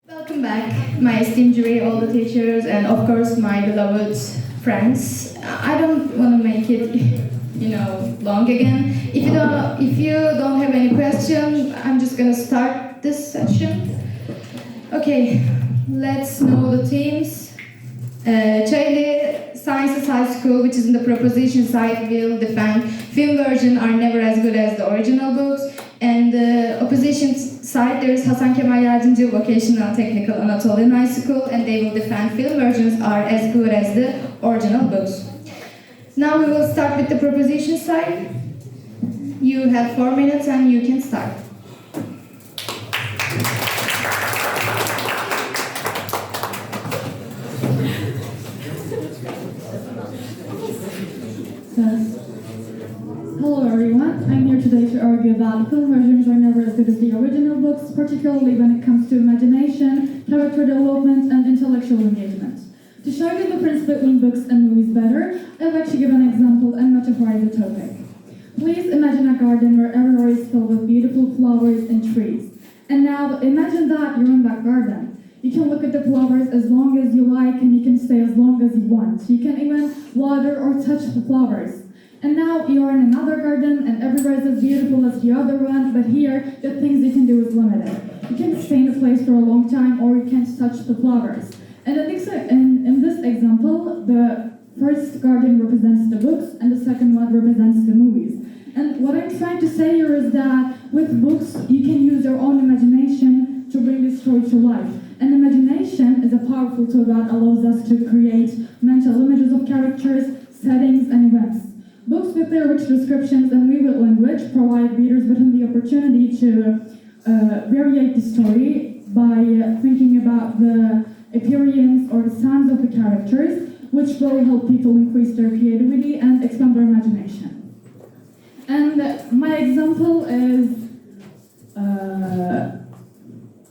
Welcome back, my esteemed jury, all the teachers, and of course my beloved friends. I don't want to make it, long again. If you don't have any question, I'm just gonna start this session. Okay, let's know the teams. Çayeli Sciences High School, which is in the proposition side, will defend film version are never as good as the original books. And the opposition side, there is Hasan Kemal Yardımcı Vocational Technical Anatolian High School, and they will defend film versions are as good as the original books. Now we will start with the proposition side. You have 4 minutes and you can start. Hello everyone, I'm here today to argue that film versions are never as good as the original books, particularly when it comes to imagination, character development, and intellectual engagement. To show you the difference between books and movies better, I'd like to give an example and metaphorize the topic. Please imagine a garden where everywhere is filled with beautiful flowers and trees. And now imagine that you're in that garden. You can look at the flowers as long as you like and you can stay as long as you want. You can even water or touch the flowers. And now you're in another garden and everywhere is as beautiful as the other one, but here the things you can do is limited. You can stay in a place for a long time or you can't touch the flowers. And in this example, the first garden represents the books and the second one represents the movies. And what I'm trying to say here is that with books, you can use your own imagination to bring the story to life. And imagination is a powerful tool that allows us to create mental images of characters, settings, and events. Books with their rich descriptions and vivid language provide readers with the opportunity to variate the story by thinking about the appearance or the sounds of the characters, which will help people increase their creativity and expand their imagination. And my example is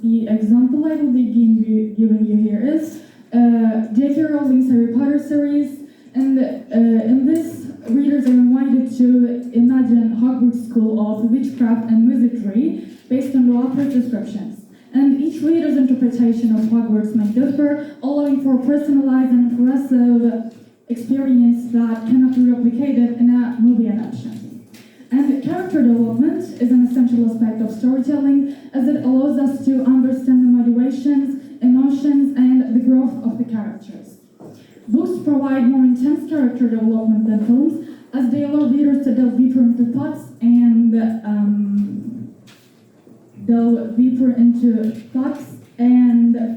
the example I will be giving you here is J.K. Rowling's Harry Potter series, and in this readers are invited to imagine Hogwarts School of Witchcraft and Wizardry based on the author's descriptions. And each reader's interpretation of Hogwarts may differ, allowing for personalized and impressive experience that cannot be replicated in a movie adaptation. And character development is an essential aspect of storytelling as it allows us to understand the motivations, emotions, and the growth of the characters. Books provide more intense character development than films, as they allow readers to delve deeper into thoughts and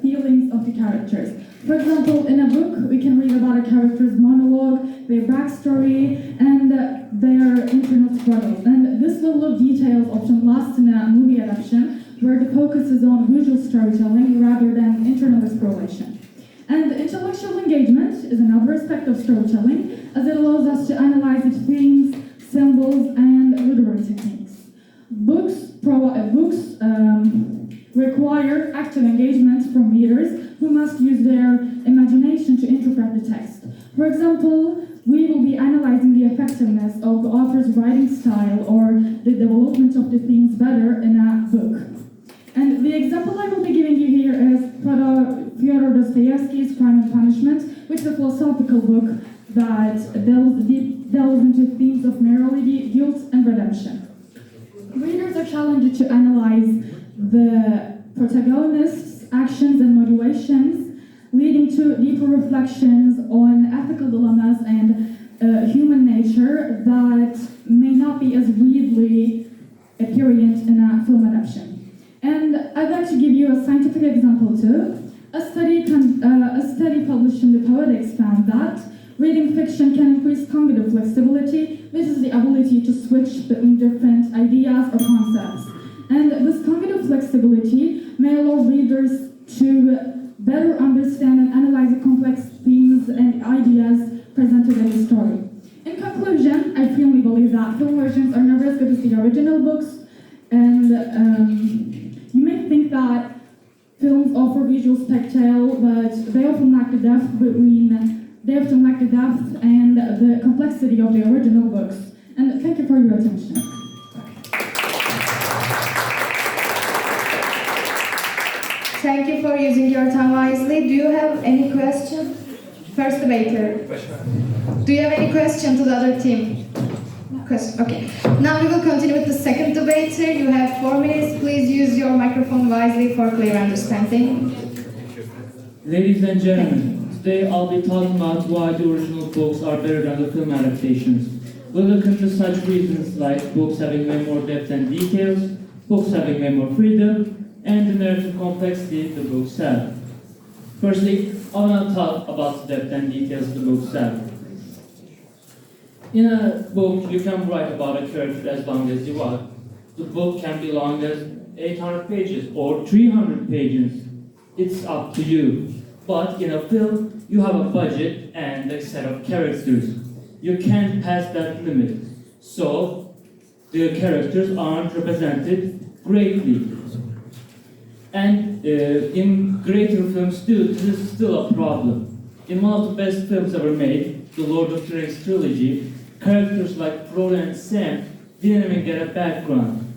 feelings of the characters. For example, in a book, we can read about a character's monologue, their backstory, and their internal struggles. And this level of details often lasts in a movie adaptation, where the focus is on visual storytelling rather than internal exploration. And intellectual engagement is another aspect of storytelling, as it allows us to analyze its themes, symbols, and literary techniques. Books require active engagement from readers who must use their imagination to interpret the text. For example, we will be analyzing the effectiveness of the author's writing style or the development of the themes better in a book. And the example I will be giving you here is Fyodor Dostoevsky's Crime and Punishment, which is a philosophical book that delves into themes of morality, guilt, and redemption. Readers are challenged to analyze the protagonist's actions and motivations, leading to deeper reflections on ethical dilemmas and human nature that may not be as readily apparent in a film adaptation. And I'd like to give you a scientific example too. A study published in The Poetics found that reading fiction can increase cognitive flexibility, which is the ability to switch between different ideas or concepts. And this cognitive flexibility may allow readers to better understand and analyze the complex themes and ideas presented in the story. In conclusion, I firmly believe that film versions are never as good as the original books, and you may think that films offer visual spectacle, but they often lack the depth and the complexity of the original books. And thank you for your attention. Thank you for using your time wisely. Do you have any question? First debater. Do you have any question to the other team? Question. Okay. Now we will continue with the second debater. You have 4 minutes. Please use your microphone wisely for clear understanding. Ladies and gentlemen, today I'll be talking about why the original books are better than the film adaptations. We'll look into such reasons like books having way more depth and details, books having way more freedom, and the narrative complexity the books have. Firstly, I want to talk about the depth and details the books have. In a book, you can write about a character as long as you want. The book can be long as 800 pages or 300 pages. It's up to you. But in a film, you have a budget and a set of characters. You can't pass that limit. So, the characters aren't represented greatly. And in greater films too, this is still a problem. In one of the best films ever made, the Lord of the Rings trilogy, characters like Frodo and Sam didn't even get a background.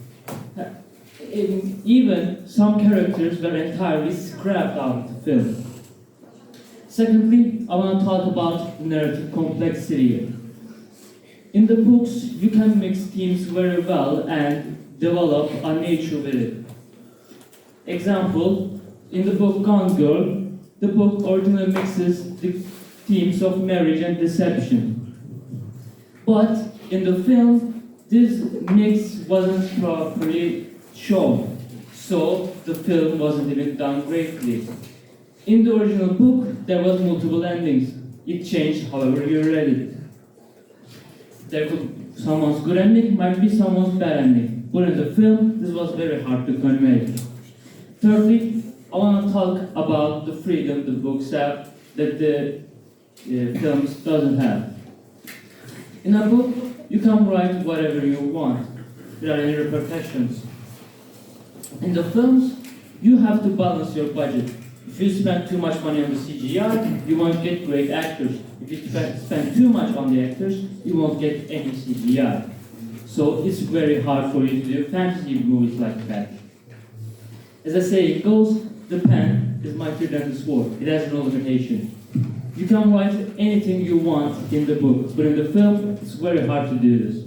Even some characters were entirely scrapped out of the film. Secondly, I want to talk about narrative complexity. In the books, you can mix themes very well and develop a nature with it. Example, in the book Gone Girl, the book originally mixes the themes of marriage and deception. But in the film, this mix wasn't properly shown, so the film wasn't even done greatly. In the original book, there was multiple endings. It changed however you read it. Someone's good ending might be someone's bad ending, but in the film, this was very hard to convey. Thirdly, I want to talk about the freedom the books have that the films doesn't have. In a book, you can write whatever you want without any repercussions. In the films, you have to balance your budget. If you spend too much money on the CGI, you won't get great actors. If you spend too much on the actors, you won't get any CGI. So it's very hard for you to do fantasy movies like that. As the saying goes, the pen is mightier than the sword. It has no limitation. You can write anything you want in the book, but in the film, it's very hard to do this.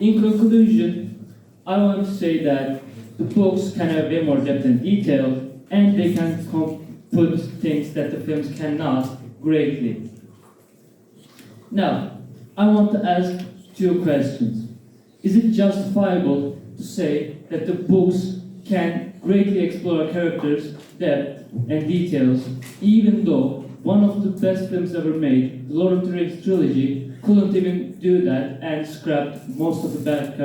In conclusion, I want to say that the books can have way more depth and detail, and they can put things that the films cannot greatly. Now, I want to ask 2 questions. Is it justifiable to say that the books can greatly explore characters' depth and details, even though one of the best films ever made, the Lord of the Rings trilogy, couldn't even do that and scrapped most of the bad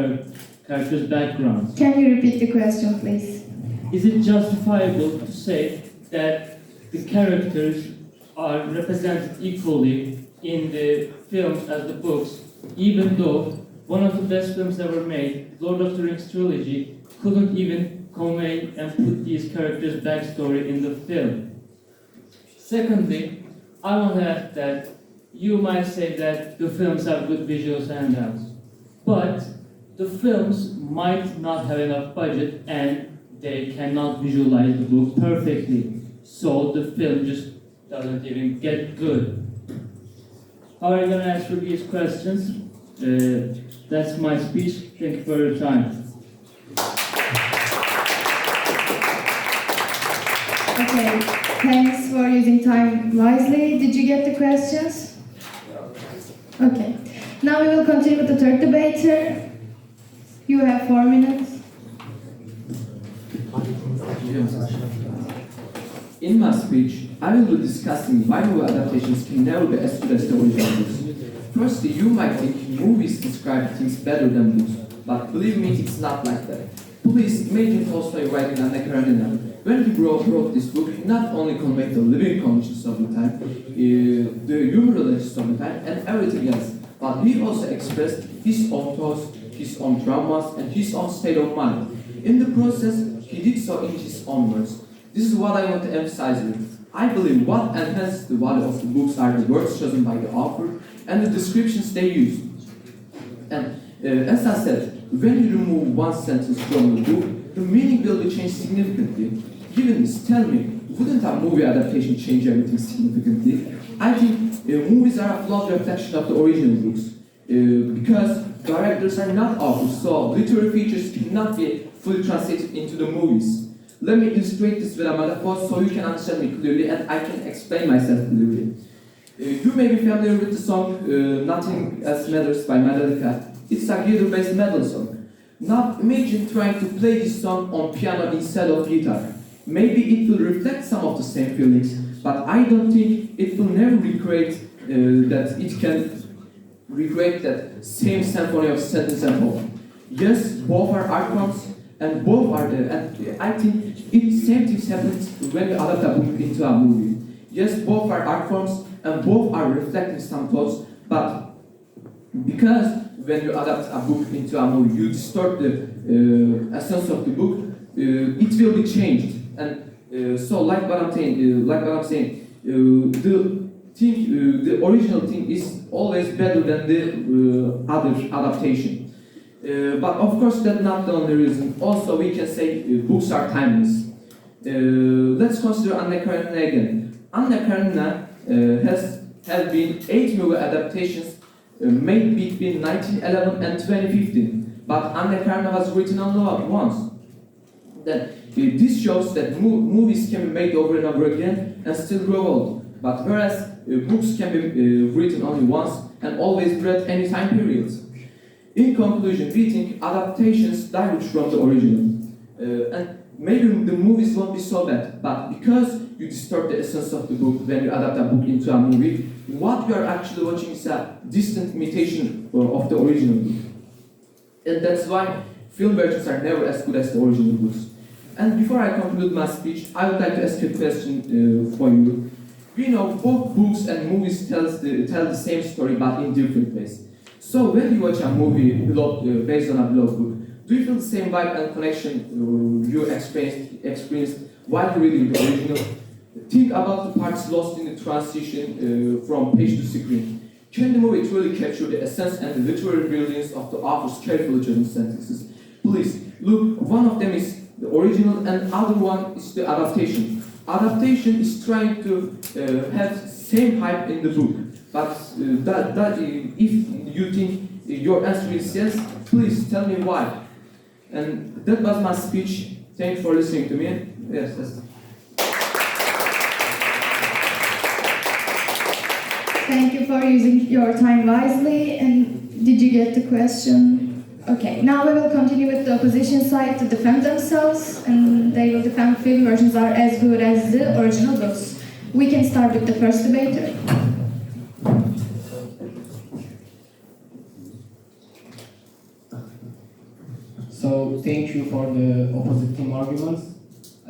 characters' backgrounds? Can you repeat the question, please? Is it justifiable to say that the characters are represented equally in the films as the books, even though one of the best films ever made, Lord of the Rings trilogy, couldn't even convey and put these characters' backstory in the film? Secondly, I want to add that you might say that the films have good visual standouts, but the films might not have enough budget and they cannot visualize the book perfectly, so the film just doesn't even get good. How are you going to answer these questions? That's my speech. Thank you for your time. Okay, thanks for using time wisely. Did you get the questions? Okay. Now we will continue with the third debater. You have 4 minutes. In my speech, I will be discussing why movie adaptations can never be as good as the original books. Firstly, you might think movies describe things better than books, but believe me, it's not like that. Please imagine Tolstoy writing Anna Karenina. When he wrote this book, he not only conveyed the living conditions of the time, the humor relations of the time, and everything else, but he also expressed his own thoughts, his own dramas, and his own state of mind. In the process, he did so in his own words. This is what I want to emphasize here. I believe what enhances the value of the books are the words chosen by the author and the descriptions they use. And as I said, when you remove one sentence from the book, the meaning will be changed significantly. Given this, tell me, wouldn't a movie adaptation change everything significantly? I think movies are a flawed reflection of the original books. Because directors are not authors, so literary features cannot be fully translated into the movies. Let me illustrate this with a metaphor so you can understand me clearly and I can explain myself clearly. You may be familiar with the song Nothing Else Matters by Metallica. It's a guitar-based metal song. Now imagine trying to play this song on piano instead of guitar. Maybe it will reflect some of the same feelings, but I don't think it will never recreate that same symphony of sadness and hope. Yes, both are art forms and both are there. And I think same things happens when you adapt a book into a movie. Yes, both are art forms and both are reflecting some thoughts, but because when you adapt a book into a movie, you distort the essence of the book, it will be changed. And so, like what I'm saying, the original thing is always better than the other adaptation. But of course, that's not the only reason. Also, we can say books are timeless. Let's consider Anna Karenina again. Anna Karenina has been 8 movie adaptations made between 1911 and 2015. But Anna Karenina was written only once. Then this shows that movies can be made over and over again and still grow old. But whereas books can be written only once and always read any time periods. In conclusion, we think adaptations diverge from the original. And maybe the movies won't be so bad, but because you distort the essence of the book when you adapt a book into a movie, what you are actually watching is a distant imitation of the original book. And that's why film versions are never as good as the original books. And before I conclude my speech, I would like to ask a question for you. We know both books and movies tell the same story, but in different ways. So when you watch a movie based on a beloved book, do you feel the same vibe and connection you experienced while reading the original? Think about the parts lost in the transition from page to screen. Can the movie truly capture the essence and the literary brilliance of the author's carefully chosen sentences? Please, look, one of them is the original and the other one is the adaptation. Adaptation is trying to have same hype in the book, but if you think your answer is yes, please tell me why. And that was my speech. Thanks for listening to me. Yes. Thank you for using your time wisely. And did you get the question? Okay, now we will continue with the opposition side to defend themselves, and they will defend film versions are as good as the original books. We can start with the first debater. So thank you for the opposite team arguments.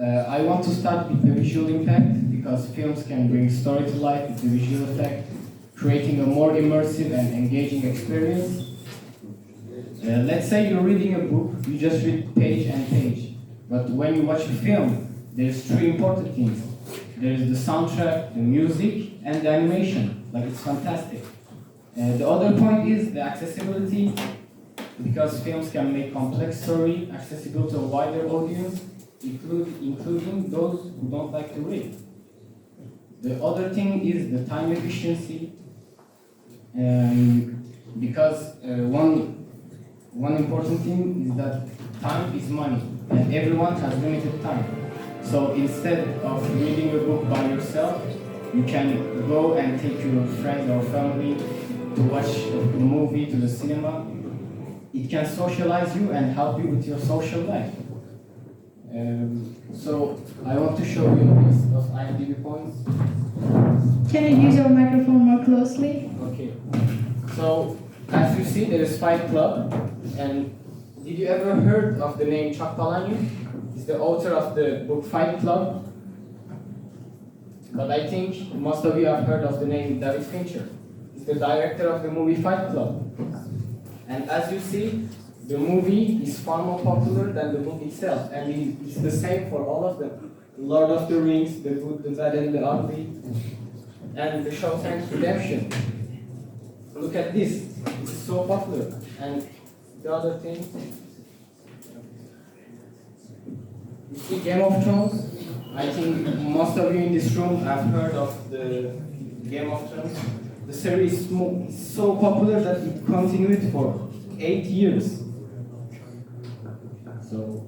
I want to start with the visual impact because films can bring story to life with the visual effect, creating a more immersive and engaging experience. Let's say you're reading a book, you just read page and page. But when you watch a film, there's 3 important things. There's the soundtrack, the music, and the animation. Like, it's fantastic. The other point is the accessibility, because films can make complex story accessible to a wider audience, including those who don't like to read. The other thing is the time efficiency, because one important thing is that time is money, and everyone has limited time. So instead of reading a book by yourself, you can go and take your friend or family to watch a movie, to the cinema. It can socialize you and help you with your social life. So I want to show you a list of IMDb points. Can you use your microphone more closely? Okay. So as you see, there is Fight Club. And did you ever heard of the name Chuck Palahniuk? He's the author of the book Fight Club. But I think most of you have heard of the name David Fincher. He's the director of the movie Fight Club. And as you see, the movie is far more popular than the book itself. And it's the same for all of them. Lord of the Rings, The Good, the Bad, and the Ugly, and The Shawshank Redemption. Look at this. It's so popular. And the other thing, You see Game of Thrones? I think most of you in this room have heard of the Game of Thrones. The series is so popular that it continued for 8 years. So,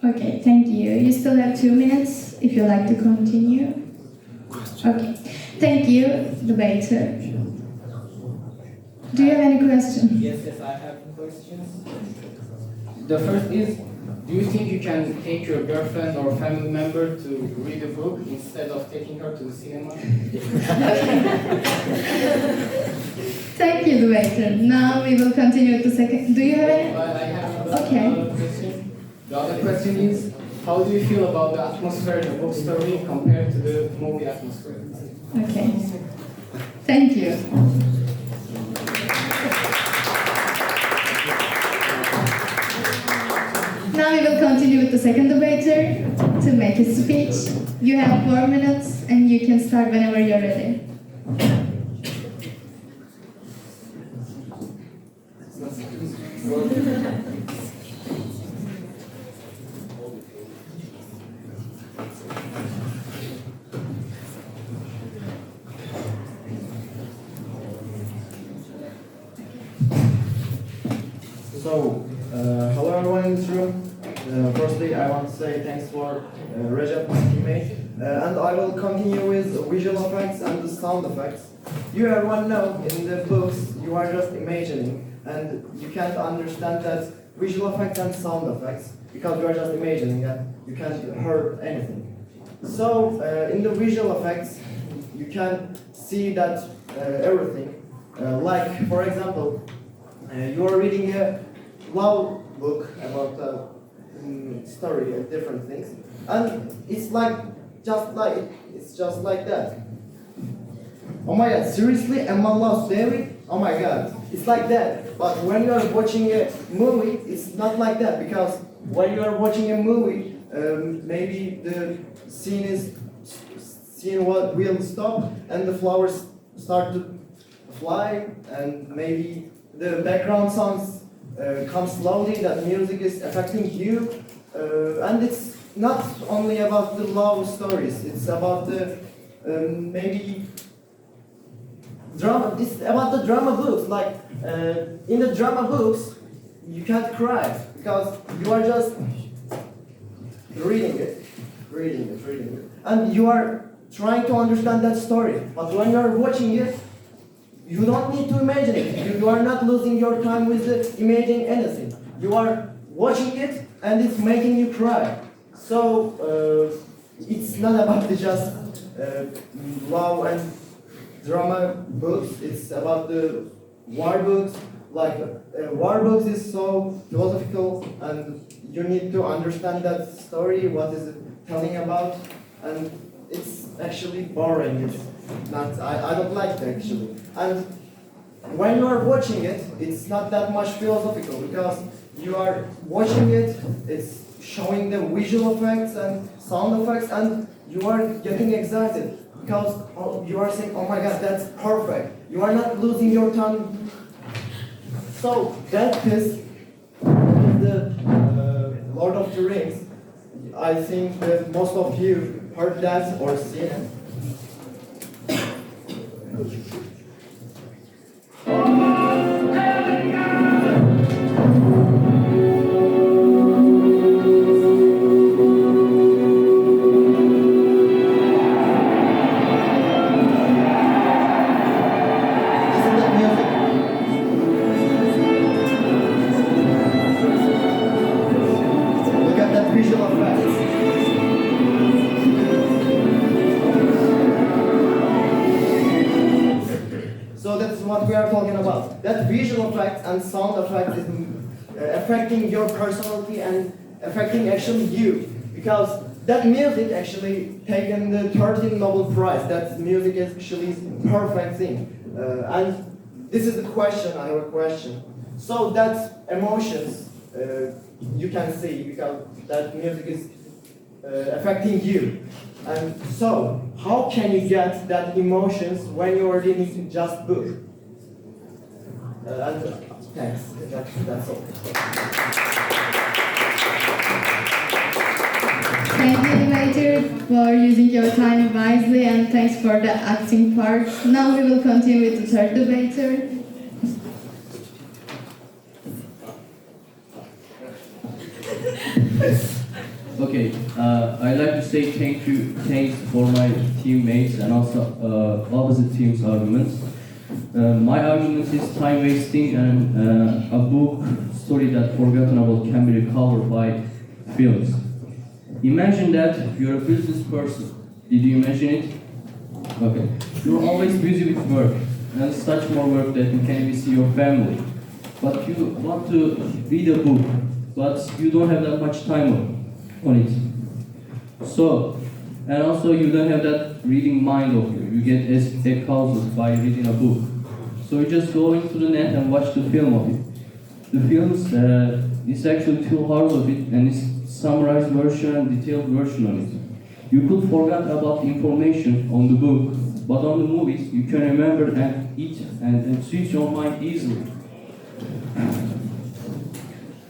Okay, thank you. You still have 2 minutes if you'd like to continue. Okay, thank you, debater. Do you have any questions? yes, I have questions. The first is, do you think you can take your girlfriend or family member to read a book instead of taking her to the cinema? Thank you, debater. Now we will continue with the second. Do you have any? I have Okay. another question. The other question is, how do you feel about the atmosphere in the book story compared to the movie atmosphere? Okay. Thank you. Now we will continue with the second debater to make his speech. You have 4 minutes and you can start whenever you're ready. Hello everyone in this room. Firstly, I want to say thanks for Recep, my teammate. And I will continue with visual effects and the sound effects. You everyone know, in the books, you are just imagining, and you can't understand that visual effects and sound effects, because you are just imagining and you can't hear anything. So, in the visual effects, you can see that everything. Like, for example, you are reading a love book about a story and different things, and it's just like that. Oh my god, seriously, Emma loves David? Oh my god, it's like that. But when you are watching a movie, it's not like that, because when you are watching a movie, maybe the scene will stop and the flowers start to fly, and maybe the background sounds come slowly, that music is affecting you, and it's not only about the love stories, it's about the maybe drama. It's about the drama books. Like in the drama books, you can't cry because you are just reading it, and you are trying to understand that story. But when you are watching it, you don't need to imagine it. You are not losing your time with imagining anything. You are watching it and it's making you cry. So it's not about just love and drama books. It's about the war books. Like war books is so philosophical, and you need to understand that story, what is it telling about, and it's actually boring. It's not. I don't like it actually. And when you are watching it, it's not that much philosophical, because you are watching it, it's showing the visual effects and sound effects, and you are getting excited because you are saying, oh my god, that's perfect. You are not losing your time. So that is the Lord of the Rings. I think that most of you heard that or seen it. What we are talking about. That visual effect and sound effect is affecting your personality and affecting actually you, because that music actually taken the 13th Nobel Prize. That music is actually perfect thing. And this is the question, I have a question. So that emotions you can see, because that music is affecting you. And so, how can you get that emotions when you are reading just book? And thanks. That's all. Thank you, debater, for using your time wisely, and thanks for the acting part. Now we will continue with the third debater. Okay, I'd like to say thanks for my teammates and also opposite team's arguments. My argument is time wasting and a book story that forgotten about can be recovered by films. Imagine that you're a business person. Did you imagine it? Okay. You're always busy with work and such more work that you can't even see your family. But you want to read a book, but you don't have that much time on it. So, and also you don't have that reading mind of you. You get exhausted by reading a book. So you just go into the net and watch the film of it. The films, it's actually 2 hours of it, and it's summarized version and detailed version of it. You could forget about the information on the book, but on the movies you can remember and switch your mind easily.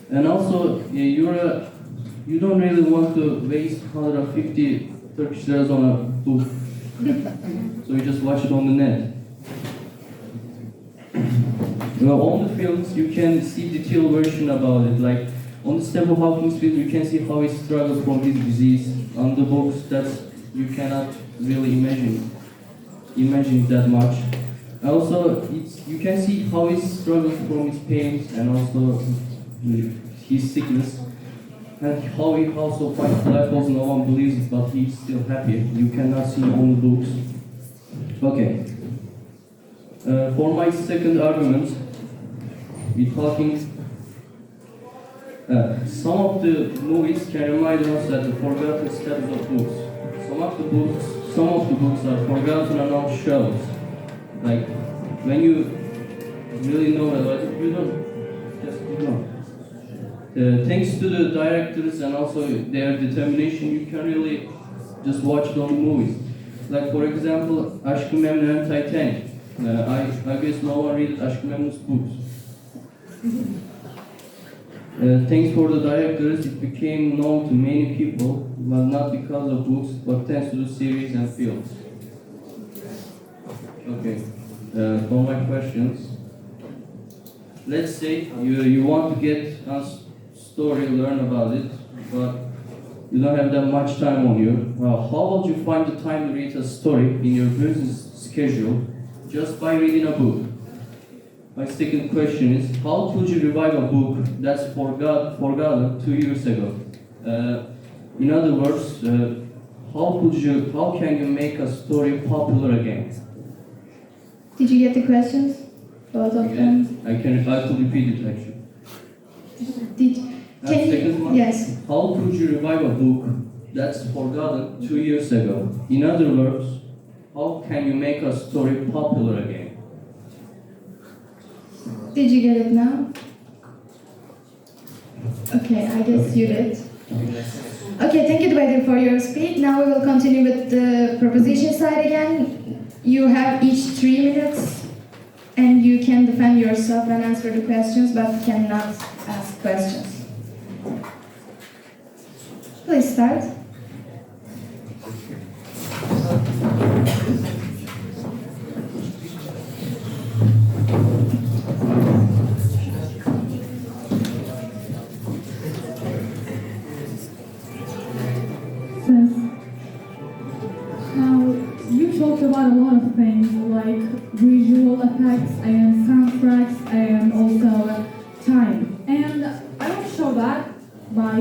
And also, you don't really want to waste 150 Turkish liras on a book, so you just watch it on the net. On the films, you can see detailed version about it. Like on the Stephen Hawking's film, you can see how he struggled from his disease. On the books, you cannot really imagine it that much. Also, you can see how he struggles from his pains and also his sickness, and how he also finds life as no one believes it, but he's still happy. You cannot see on the books. Okay. For my second argument, we're talking. Some of the movies can remind us that the forgotten status of books. Some of the books are forgotten on our shelves. Like when you really know about it, you don't just ignore. Thanks to the directors and also their determination, you can really just watch it on the movies. Like for example, Aşk-ı Memnu and Titanic. I guess no one read Aşk-ı Memnu's books. Thanks for the directors, it became known to many people, but not because of books, but thanks to the series and films. Okay, for my questions. Let's say you want to get a story, learn about it, but you don't have that much time on you. How would you find the time to read a story in your business schedule just by reading a book? My second question is, how could you revive a book that's forgotten 2 years ago? In other words, how can you make a story popular again? Did you get the questions? Both of them? I could repeat it actually. Can you? Yes. How could you revive a book that's forgotten 2 years ago? In other words, how can you make a story popular again? Did you get it now? Okay, I guess you did. Okay, thank you, debater, for your speech. Now we will continue with the proposition side again. You have each 3 minutes, and you can defend yourself and answer the questions, but cannot ask questions. Please start. Now, you talked about a lot of things like visual effects and soundtracks and also time. And I want to show that by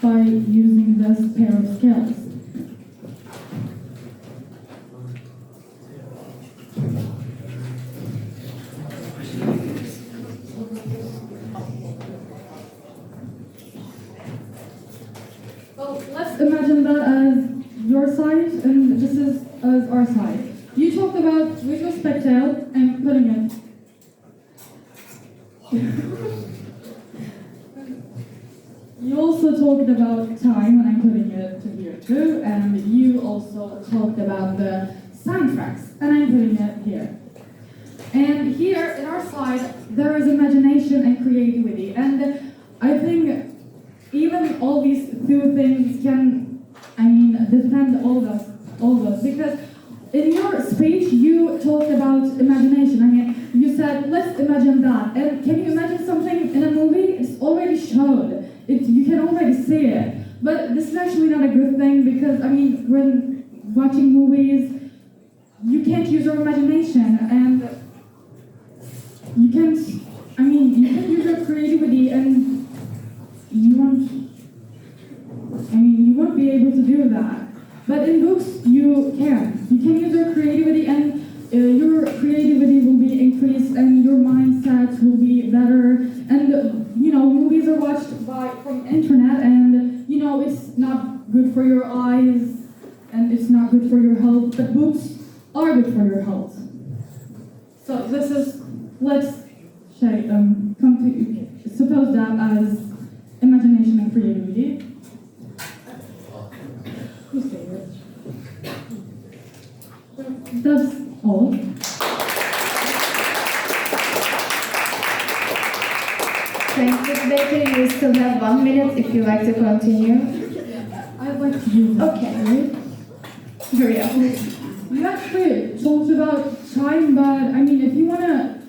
using this pair of scales. Well, let's imagine that as your side and this is as our side. You talked about visual spectacle and putting it. You also talked about time, and I'm putting it to here too, and you also talked about the soundtracks, and I'm putting it here. And here, in our side, there is imagination and creativity, and I think even all these two things can, defend all those. Because in your speech, you talked about imagination. You said, let's imagine that. And can you imagine something in a movie? It's already shown. You can already see it. But this is actually not a good thing because, when watching movies, you can't use your imagination and you can't use your creativity and you won't be able to do that. But in books, you can. You can use your creativity and your creativity will be increased and your mindset will be better. And, movies are watched from internet and, it's not good for your eyes and it's not good for your health, but books are good for your health. So this is, suppose that as imagination and creativity. You say it. That's all. Thank you, Betty. You still have 1 minute if you like to continue. I'd like to use it. Okay. Hurry up. You actually talked about time, but if you want to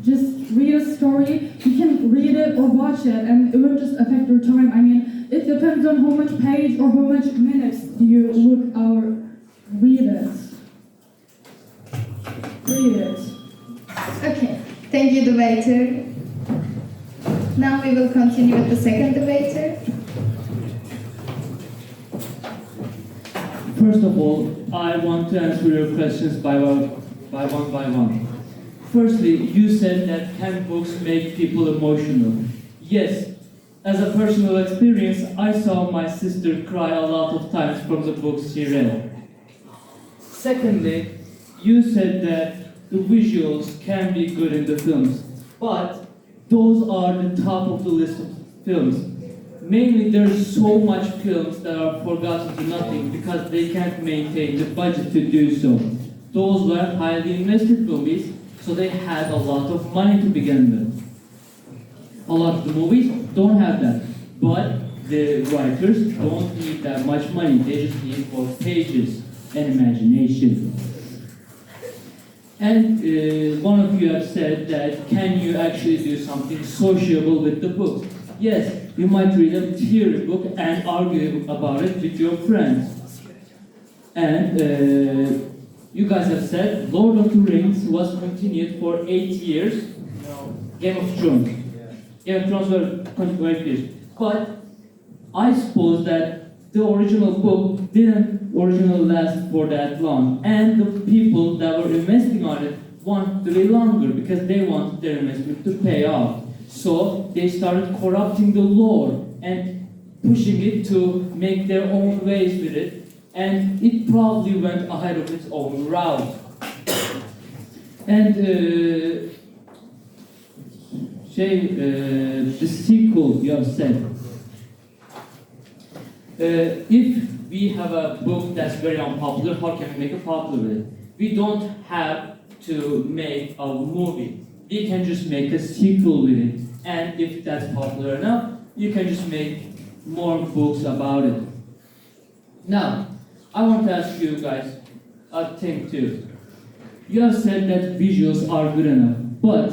just read a story, you can read it or watch it, and it won't just affect your time. It depends on how much page or how much minutes do you look or read it. Read it. Okay. Thank you, debater. Now we will continue with the second debater. First of all, I want to answer your questions by one. Firstly, you said that can books make people emotional? Yes. As a personal experience, I saw my sister cry a lot of times from the books she read. Secondly, you said that the visuals can be good in the films, but those are the top of the list of films. Mainly, there's so much films that are forgotten to nothing because they can't maintain the budget to do so. Those were highly invested movies, so they had a lot of money to begin with. A lot of the movies don't have that, but the writers don't need that much money. They just need 4 pages and imagination. And one of you have said that can you actually do something sociable with the books? Yes, you might read a theory book and argue about it with your friends. And you guys have said Lord of the Rings was continued for 8 years. Game of Thrones. Game of Thrones were continued for 8 years. But I suppose that the original book didn't originally last for that long. And the people that were investing on it wanted to be longer because they wanted their investment to pay off. So they started corrupting the lore and pushing it to make their own ways with it. And it probably went ahead of its own route. And the sequel you have said. If we have a book that's very unpopular, how can we make it popular with it? We don't have to make a movie. We can just make a sequel with it. And if that's popular enough, you can just make more books about it. Now, I want to ask you guys a thing too. You have said that visuals are good enough, but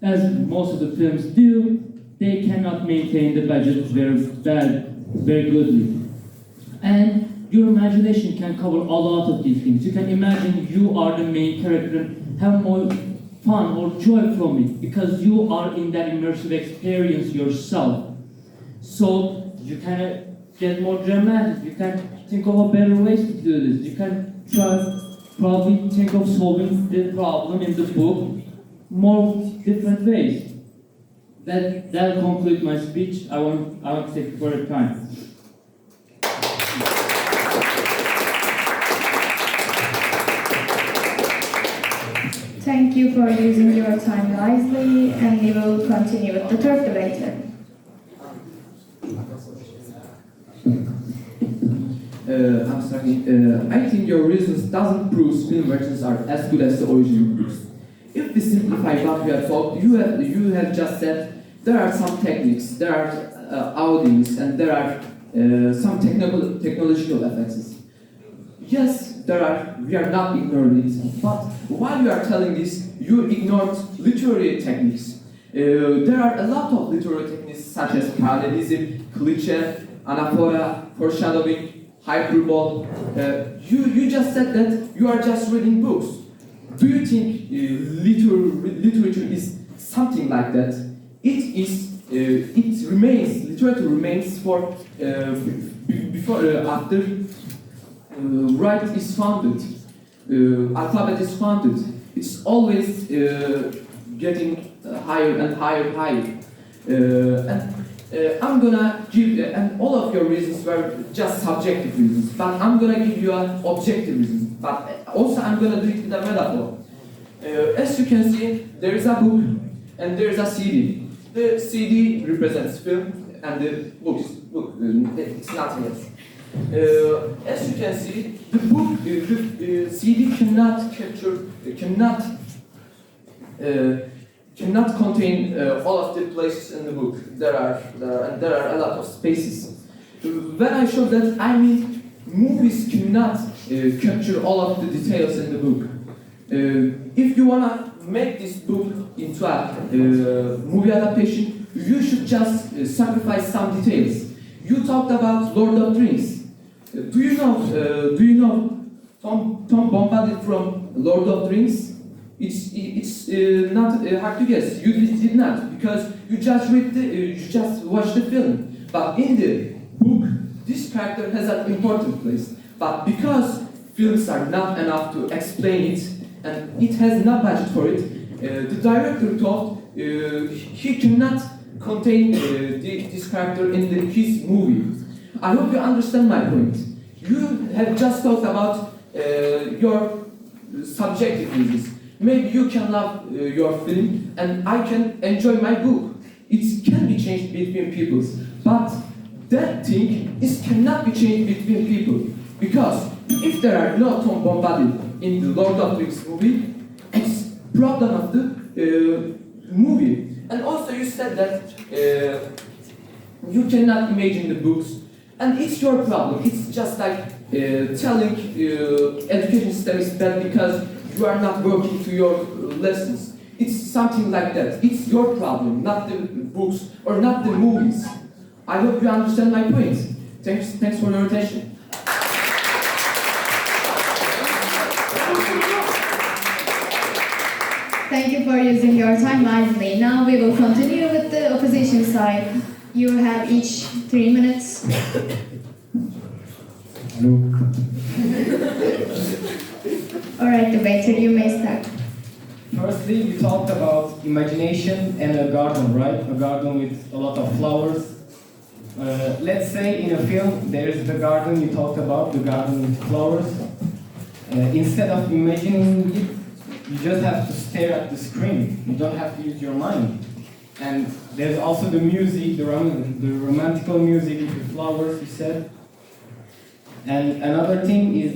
as most of the films do, they cannot maintain the budget very goodly. And your imagination can cover a lot of these things. You can imagine you are the main character and have more fun or joy from it because you are in that immersive experience yourself. So you can get more dramatic. You can think of a better ways to do this. You can probably think of solving the problem in the book more different ways. That'll conclude my speech. I want to take further time. Thank you for using your time wisely, and we will continue with the third debater. I'm sorry. I think your reasons doesn't prove film versions are as good as the original books. If we simplify what we have talked, you have just said there are some techniques, there are audience and there are some technological effects. Yes, we are not ignoring it, but while you are telling this, you ignored literary techniques. There are a lot of literary techniques such as parallelism, cliché, anaphora, foreshadowing, hyperbole. You just said that you are just reading books. Do you think literature is something like that? Literature remains for after right is founded, alphabet is founded. It's always getting higher and higher. I'm gonna give, and all of your reasons were just subjective reasons, but I'm gonna give you an objective reason. But also I'm gonna do it with a metaphor. As you can see, there is a book and there is a CD. The CD represents film and the book, it's nothing else. As you can see, the book, the CD cannot contain all of the places in the book. There are a lot of spaces. When I show that, I mean movies cannot capture all of the details in the book. If you wanna make this book into a movie adaptation, you should just sacrifice some details. You talked about Lord of the Rings. Do you know Tom Bombadil from Lord of the Rings? It's not hard to guess. You did not, because you just watched the film. But in the book, this character has an important place. But because films are not enough to explain it, and it has no budget for it, the director thought he cannot contain this character in his movie. I hope you understand my point. You have just talked about your subjective reasons. Maybe you can love your film and I can enjoy my book. It can be changed between people, but that thing cannot be changed between people. Because if there are no Tom Bombadil in the Lord of the Rings movie, it's problem of the movie. And also you said that you cannot imagine the books, and it's your problem. It's just like telling education system is bad because you are not working to your lessons. It's something like that. It's your problem, not the books or not the movies. I hope you understand my point. Thanks for your attention. Thank you for using your time wisely. Now we will continue with the opposition side. You have each 3 minutes. Alright, debater, you may start. Firstly, you talked about imagination and a garden, right? A garden with a lot of flowers. Let's say in a film there is the garden you talked about, the garden with flowers. Instead of imagining it, you just have to stare at the screen. You don't have to use your mind. And there's also the music, the romantical music with the flowers, you said. And another thing is,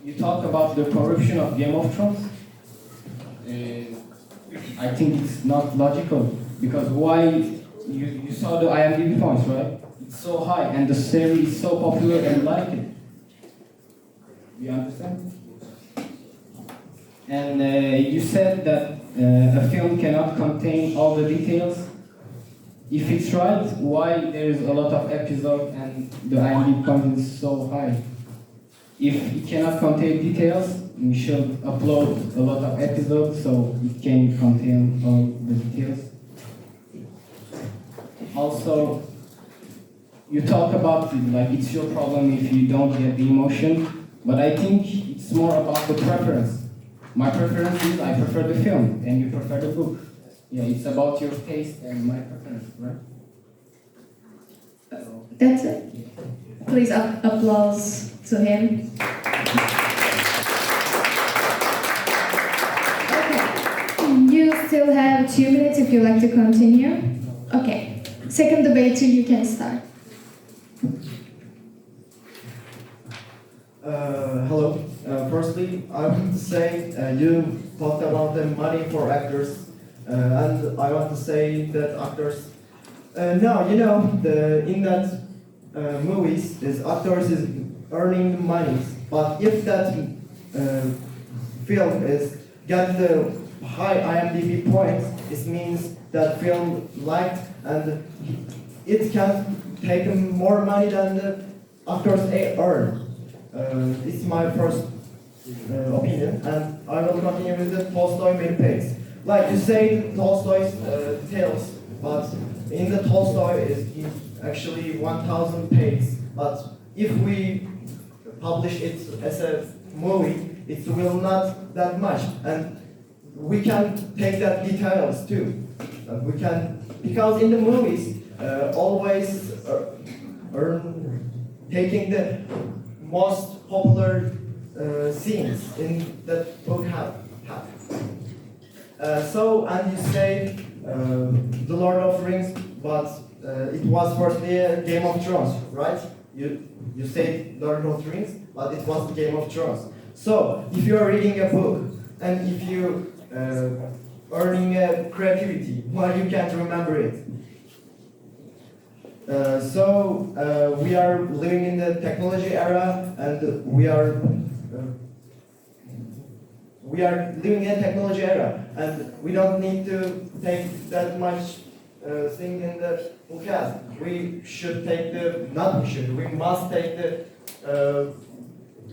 you talk about the corruption of Game of Thrones. I think it's not logical, because why, you saw the IMDb points, right? It's so high, and the series is so popular and like it. You understand? And you said that a film cannot contain all the details. If it's right, why there is a lot of episodes and the IMDb point is so high? If it cannot contain details, we should upload a lot of episodes so it can contain all the details. Also, you talk about it, like it's your problem if you don't get the emotion, but I think it's more about the preference. My preference is I prefer the film and you prefer the book. Yeah, it's about your taste and my preference, right? That's it. Please applause to him. Okay. You still have 2 minutes if you like to continue. Okay. Second debater, you can start. Hello. Firstly, I want to say you talked about the money for actors, and I want to say that actors No, in that movies, is actors is earning money, but if that film is got the high IMDb points, it means that film liked and it can take more money than the actors earn. It's my first opinion, and I will continue with the Tolstoy main page. Like you say, Tolstoy's tales, but in the Tolstoy is actually 1,000 pages. But if we publish it as a movie, it will not that much, and we can take that details too. We can, because in the movies always taking the most popular scenes in the book have. So, and you say The Lord of the Rings, but it was firstly a Game of Thrones, right? You say Lord of the Rings, but it was Game of Thrones. So, if you are reading a book, and if you earning a creativity, why you can't remember it? We are living in the technology era, and we are living in a technology era, and we don't need to take that much thing in the bookcast. We should take we must take the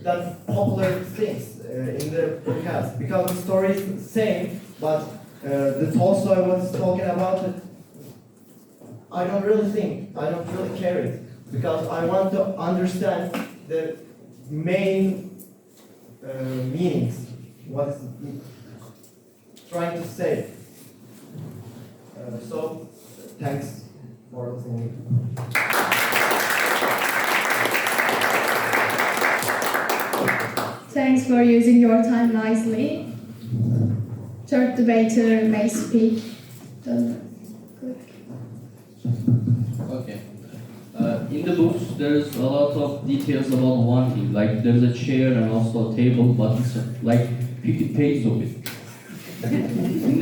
that popular things in the bookcast, because the story is the same, but the Tolstoy was talking about it. I don't really care it, because I want to understand the main meanings, what is trying to say. So, thanks for listening. Thanks for using your time nicely. Third debater may speak. Okay. In the books, there's a lot of details about one thing. Like there's a chair and also a table, but it's like 50 pages of it. In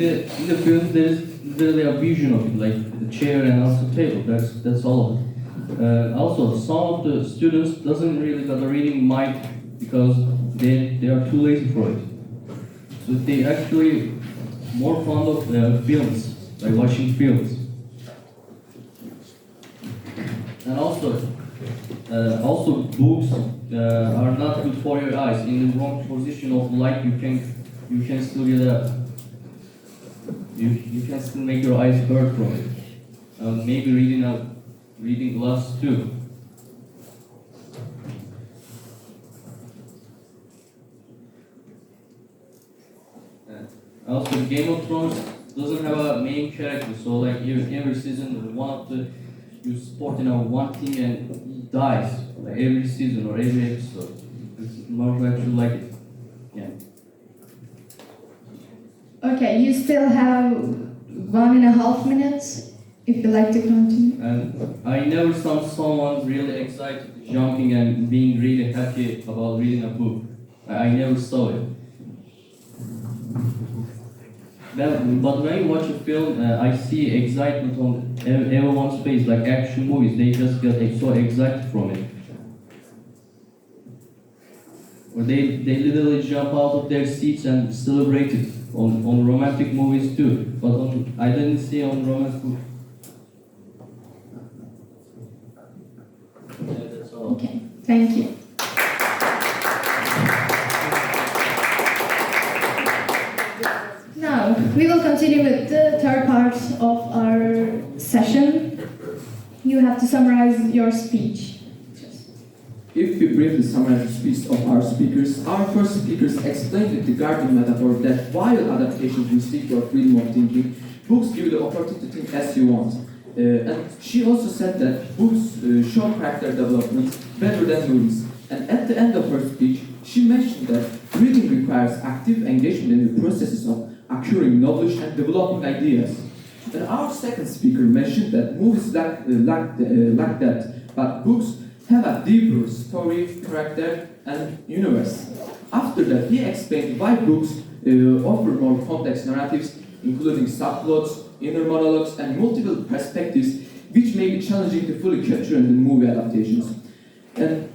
the film, there's really a vision of it, like the chair and also table. That's all of it. Also, some of the students doesn't really got a reading mind because they are too lazy for it. So they actually more fond of films, like watching films. And also books are not good for your eyes. In the wrong position of light, you can still get you can still make your eyes hurt from it. Maybe reading glasses too. Also, Game of Thrones doesn't have a main character, so like every season, you support one thing and he dies, like every season or every episode. It's more like you like it. Yeah. Okay, you still have 1.5 minutes if you'd like to continue. And I never saw someone really excited, jumping and being really happy about reading a book. I never saw it. But when you watch a film, I see excitement on everyone's face, like action movies. They just get so excited from it. Or they literally jump out of their seats and celebrate it on romantic movies too. But I didn't see on romance movies. Yeah, that's all. Okay, thank you. Now, we will continue with the third part of our session. You have to summarize your speech. If we briefly summarize the speech of our speakers, our first speakers explained with the garden metaphor that while adaptations restrict your freedom of thinking, books give you the opportunity to think as you want. And she also said that books show character development better than movies. And at the end of her speech, she mentioned that reading requires active engagement in the processes of acquiring knowledge and developing ideas. And our second speaker mentioned that movies lack that, but books have a deeper story, character, and universe. After that, he explained why books offer more complex narratives, including subplots, inner monologues, and multiple perspectives which may be challenging to fully capture in the movie adaptations. And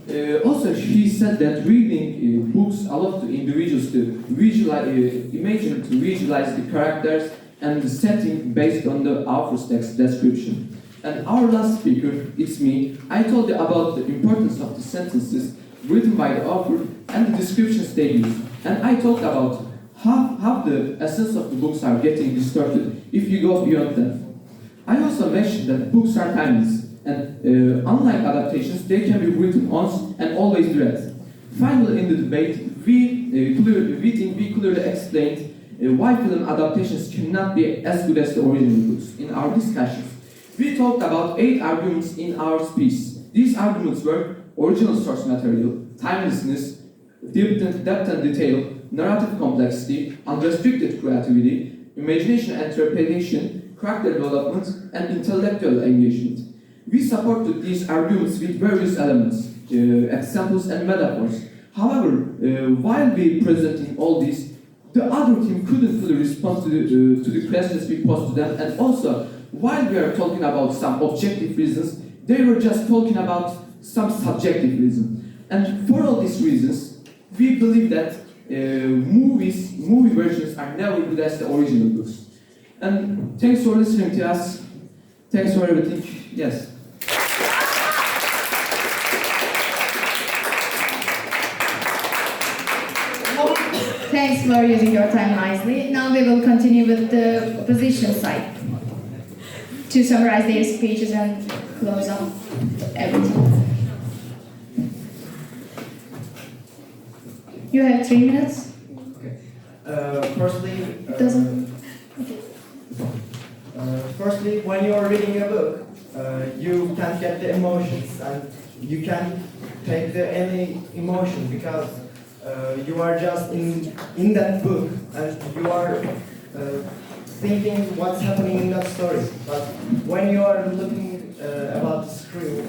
also he said that reading books allows the individuals to imagine, to visualize the characters and the setting based on the author's text description. And our last speaker, it's me, I told you about the importance of the sentences written by the author and the descriptions they use. And I talked about how the essence of the books are getting distorted if you go beyond them. I also mentioned that books are timeless, and unlike adaptations, they can be written once and always read. Finally, in the debate, we clearly explained why film adaptations cannot be as good as the original books. In our discussions, we talked about 8 arguments in our speech. These arguments were original source material, timelessness, depth and detail, narrative complexity, unrestricted creativity, imagination and interpretation, character development, and intellectual engagement. We supported these arguments with various elements, examples and metaphors. However, while we presenting all these, the other team couldn't fully respond to the questions we posed to them, and also, while we are talking about some objective reasons, they were just talking about some subjective reasons. And for all these reasons, we believe that movie versions are never good as the original books. And thanks for listening to us. Thanks for everything. Yes. Thanks for using your time wisely. Now we will continue with the opposition side to summarize their speeches and close up everything. You have 3 minutes. Okay. Firstly, It doesn't. firstly, when you are reading a book, you can't get the emotions, and you can't take any emotion because you are just in that book, and you are thinking what's happening in that story. But when you are looking about the screen,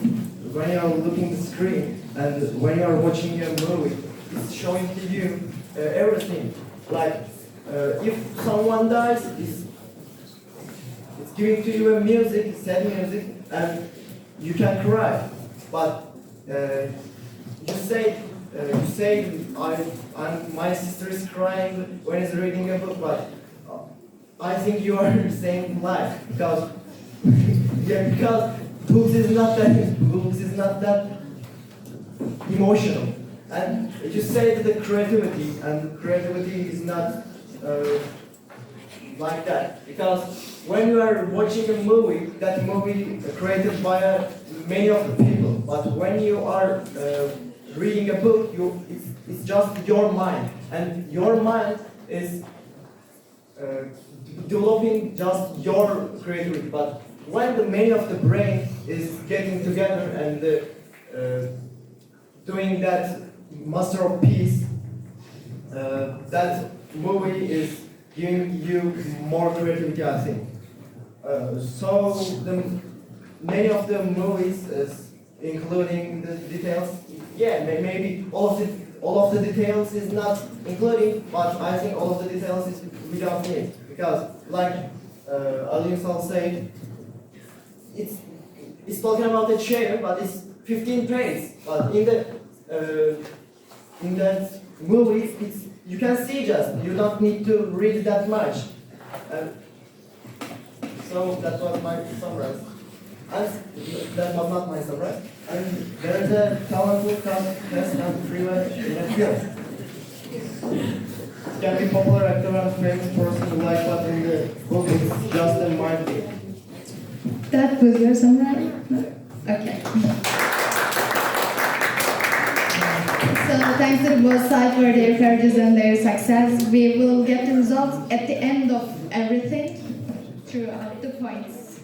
when you are looking at the screen, and when you are watching a movie, it's showing to you everything. Like if someone dies, it's giving to you a music, sad music, and you can cry. But you say my sister is crying when he's reading a book, but I think you are saying lies because because books is not that emotional. And you say that the creativity, and creativity is not like that. Because when you are watching a movie, that movie created by many of the people. But when you are reading a book, it's just your mind. And your mind is developing just your creativity. But when the many of the brain is getting together and doing that masterpiece, that movie is giving you more creativity, I think. So many of the movies, including the details, yeah, maybe all of the details is not including, but I think all of the details is we don't need, because like Ali Yunsal said, it's talking about the chair, but it's 15 pages. But in that movie, you can see just, you don't need to read that much. So that was my summary. And that was not my summary. And there is a talented cast and freeway in a film. It can be popular actor and famous person you like, but in the book it's just a mind game. That was your summary? No? Okay. So thanks to both sides for their courages and their success. We will get the results at the end of everything throughout the points.